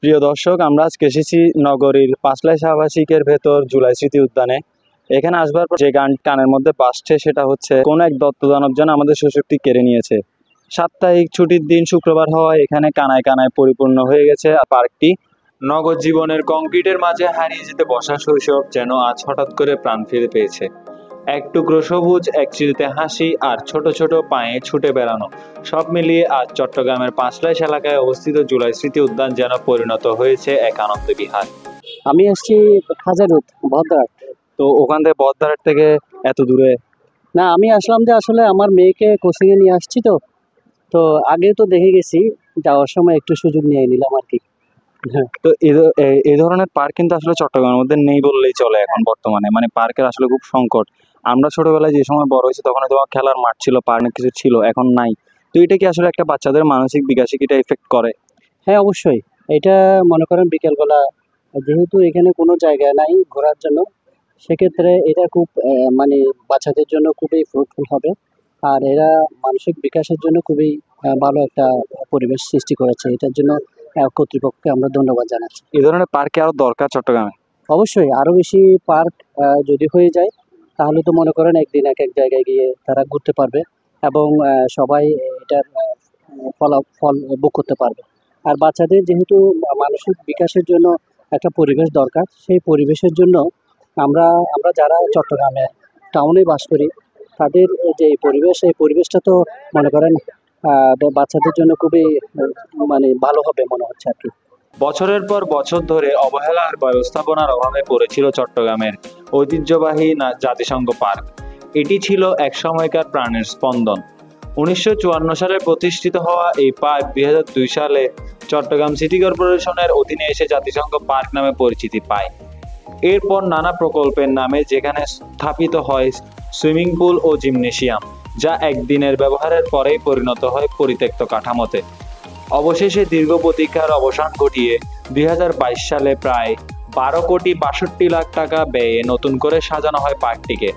প্রিয় দর্শক, আমরা আজকে এসেছি নগরীর পাঁচলাই আবাসিকের ভেতর জুলাই স্মৃতি উদ্যানে। এখানে আসবার পর যে গান কানের মধ্যে বাজছে সেটা হচ্ছে কোন এক দত্তদানব যেন আমাদের শৈশবটি কেড়ে নিয়েছে। সাপ্তাহিক ছুটির দিন শুক্রবার হওয়ায় এখানে কানায় কানায় পরিপূর্ণ হয়ে গেছে পার্কটি। নগর জীবনের কংক্রিটের মাঝে হারিয়ে যেতে বসা শৈশব যেন আজ হঠাৎ করে প্রাণ ফিরে পেয়েছে। এক টুকরো সবুজ, এক চিরতে হাসি আর ছোট ছোট পায়ে ছুটে বেড়ানো, সব মিলিয়ে আজ চট্টগ্রামের পাঁচলাইশ এলাকায় অবস্থিত জুলাই স্মৃতি উদ্যান যেন পরিণত হয়েছে এক আনন্দ বিহার। আমি আসছি খাজারুত ভদ্রহাট। তো ওখান থেকে বহদ্দারহাট থেকে এত দূরে? না, আমি আসলাম যে আসলে আমার মেয়েকে কোচিংয়ে নিয়ে আসছি, তো তো আগে তো দেখে গেছি, যাওয়ার সময় একটু সুযোগ নিয়ে নিলাম আর কি। হ্যাঁ, তো এই ধরনের পার্ক কিন্তু আসলে চট্টগ্রামের মধ্যে নেই বললেই চলে এখন বর্তমানে। মানে পার্কের আসলে খুব সংকট। আমরা ছোটবেলায় যে সময় বড় হয়েছি তখন তোমার খেলার মাঠ ছিল, পার্ক কিছু ছিল, এখন নাই। তো এটা কি আসলে একটা বাচ্চাদের মানসিক বিকাশে কি এটা এফেক্ট করে? হ্যাঁ, অবশ্যই। এটা মনে করেন বিকেলবেলা, যেহেতু এখানে কোনো জায়গা নাই ঘোরার জন্য, সেক্ষেত্রে এটা খুব মানে বাচ্চাদের জন্য খুবই ফ্রুটফুল হবে। আর এরা মানসিক বিকাশের জন্য খুবই ভালো একটা পরিবেশ সৃষ্টি করেছে। এটার জন্য কর্তৃপক্ষকে আমরা ধন্যবাদ জানাচ্ছি। এই ধরনের পার্কে আরো দরকার চট্টগ্রামে। অবশ্যই আরো বেশি পার্ক যদি হয়ে যায়, তাহলে তো মনে করেন একদিন এক এক জায়গায় গিয়ে তারা ঘুরতে পারবে এবং সবাই এটার ফল ভোগ করতে পারবে। আর বাচ্চাদের যেহেতু মানসিক বিকাশের জন্য একটা পরিবেশ দরকার, সেই পরিবেশের জন্য আমরা আমরা যারা চট্টগ্রামে টাউনে বাস করি, তাদের যে এই পরিবেশটা তো মনে করেন বাচ্চাদের জন্য খুবই মানে ভালো হবে মনে হচ্ছে আর কি। বছরের পর বছর ধরে অবহেলা আর ব্যবস্থাপনার অভাবে পড়েছিল চট্টগ্রামের ঐতিহ্যবাহী জাতিসংঘ পার্ক। এটি ছিল এক সময়কার প্রাণের স্পন্দন। 1954 সালে প্রতিষ্ঠিত হওয়া এই পার্ক 2002 সালে চট্টগ্রাম সিটি কর্পোরেশনের অধীনে এসে জাতিসংঘ পার্ক নামে পরিচিতি পায়। এরপর নানা প্রকল্পের নামে যেখানে স্থাপিত হয় সুইমিং পুল ও জিমনেশিয়াম, যা একদিনের ব্যবহারের পরেই পরিণত হয় পরিত্যক্ত কাঠামোতে। অবশেষে দীর্ঘ প্রতীক্ষার অবসান ঘটিয়ে 2022 সালে প্রায় 12,62,00,000 টাকা ব্যয়ে নতুন করে সাজানো হয় পার্কটিকে।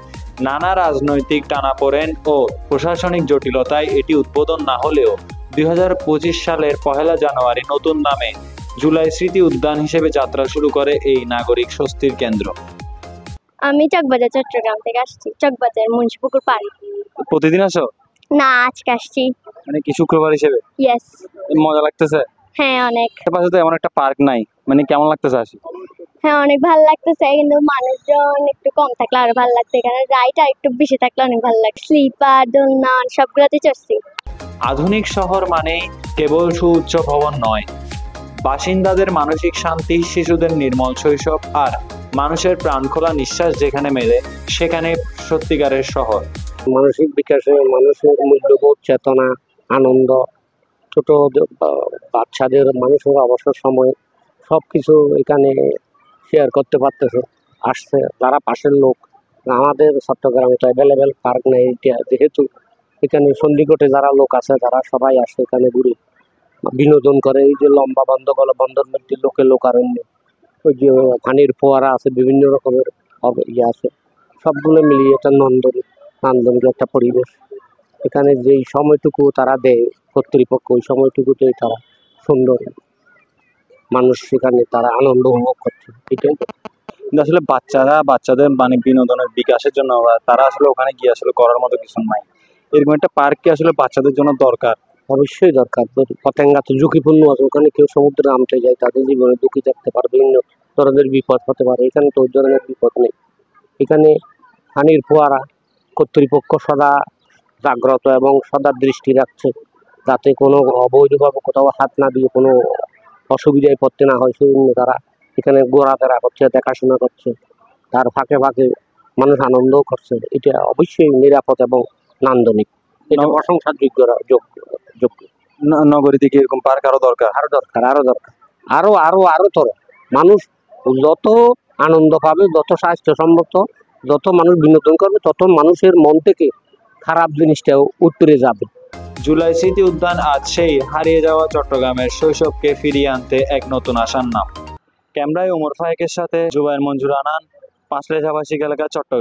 নানা রাজনৈতিক টানাপোড়েন ও প্রশাসনিক জটিলতায় এটি উদ্বোধন না হলেও 2025 সালের 1 জানুয়ারি নতুন নামে জুলাই স্মৃতি উদ্যান হিসেবে যাত্রা শুরু করে এই নাগরিক স্বস্তির কেন্দ্র। আমি চকবাজার চট্টগ্রাম থেকে আসছি, চকবাজার মুন্সিপুকুর পার্ক। প্রতিদিন আসো? না, আজকে আসছি। মানে কি শুক্রবার হিসেবে? ইয়েস। মজা লাগতেছে? হ্যাঁ, অনেক। পাশে তো এমন একটা পার্ক নাই, মানে কেমন লাগতেছে আসি? হ্যাঁ, অনেক ভালো লাগতেছে, কিন্তু মানুষজন একটু কম থাকলে আরো ভালো লাগতো। এখানে রাইড আর একটু বেশি থাকলে অনেক ভালো লাগে। স্লিপার, দোলনা সবগুলোতে চড়ছি। আধুনিক শহর মানেই কেবল সুউচ্চ ভবন নয়, বাসিন্দাদের মানসিক শান্তি, শিশুদের নির্মল শৈশব আর মানুষের প্রাণখোলা নিঃশ্বাস যেখানে মেলে, সেখানে সত্যিকারের শহর। মানসিক বিকাশে মানুষের মূল্যবোধ, চেতনা, আনন্দ, ছোট বাচ্চাদের মানুষের অবসর সময় সবকিছু এখানে শেয়ার করতে পারতেছে। আসছে যারা পাশের লোক। আমাদের চট্টগ্রামে তো অ্যাভেলেবেল পার্ক নেই, যেহেতু এখানে সন্ধিকোটে যারা লোক আছে তারা সবাই আসে এখানে ঘুরে বিনোদন করে। এই যে লম্বা বন্দর মধ্যে লোকারণ্য, ওই যে পানির ফোয়ারা আছে, বিভিন্ন রকমের ইয়ে আছে, সবগুলো মিলিয়ে এটা নান্দনিক একটা পরিবেশ। এখানে যেই সময়টুকু তারা দেয় কর্তৃপক্ষ, ওই সময়টুকুতে তারা সুন্দর, মানুষ সেখানে তারা আনন্দ উপভোগ করছে। এটাই কিন্তু আসলে বাচ্চাদের মানে বিনোদনের বিকাশের জন্য তারা আসলে ওখানে গিয়ে আসলে করার মতো কিছু নাই। এরকম একটা পার্ক কি আসলে বাচ্চাদের জন্য দরকার? অবশ্যই দরকার। পতেঙ্গা তো ঝুঁকিপূর্ণ আছে, ওখানে কেউ সমুদ্রে নামতে যায়, তাদের জীবনে ঝুঁকি থাকতে পারে, বিভিন্ন ধরনের বিপদ হতে পারে। এখানে তো ওই ধরনের বিপদ নেই। এখানে পানির ফোয়ারা, কর্তৃপক্ষ সদা জাগ্রত এবং সদা দৃষ্টি রাখছে যাতে কোনো অবৈধভাবে কোথাও হাত না দিয়ে কোনো অসুবিধায় পড়তে না হয়। সেই জন্য তারা এখানে ঘোরাফেরা করছে, দেখাশোনা করছে, তার ফাঁকে ফাঁকে মানুষ আনন্দও করছে। এটা অবশ্যই নিরাপদ এবং নান্দনিক। এটা প্রশংসার যোগ্য। নগরী থেকে এরকম পার্ক আরো দরকার। আরো তোর মানুষ যত আনন্দ পাবে, যত স্বাস্থ্যসম্মত, যত মানুষ বিনোদন করবে, তত মানুষের মন থেকে খারাপ জিনিসটাও উত্তরে যাবে। জুলাই স্মৃতি উদ্যান আজ সেই হারিয়ে যাওয়া চট্টগ্রামের শৈশবকে ফিরিয়ে আনতে এক নতুন আশার নাম। ক্যামেরায় ওমর ফায়েকের সাথে জুবায়ের মঞ্জুর আনান, পাঁচলাইশ আবাসিক এলাকা, চট্টগ্রাম।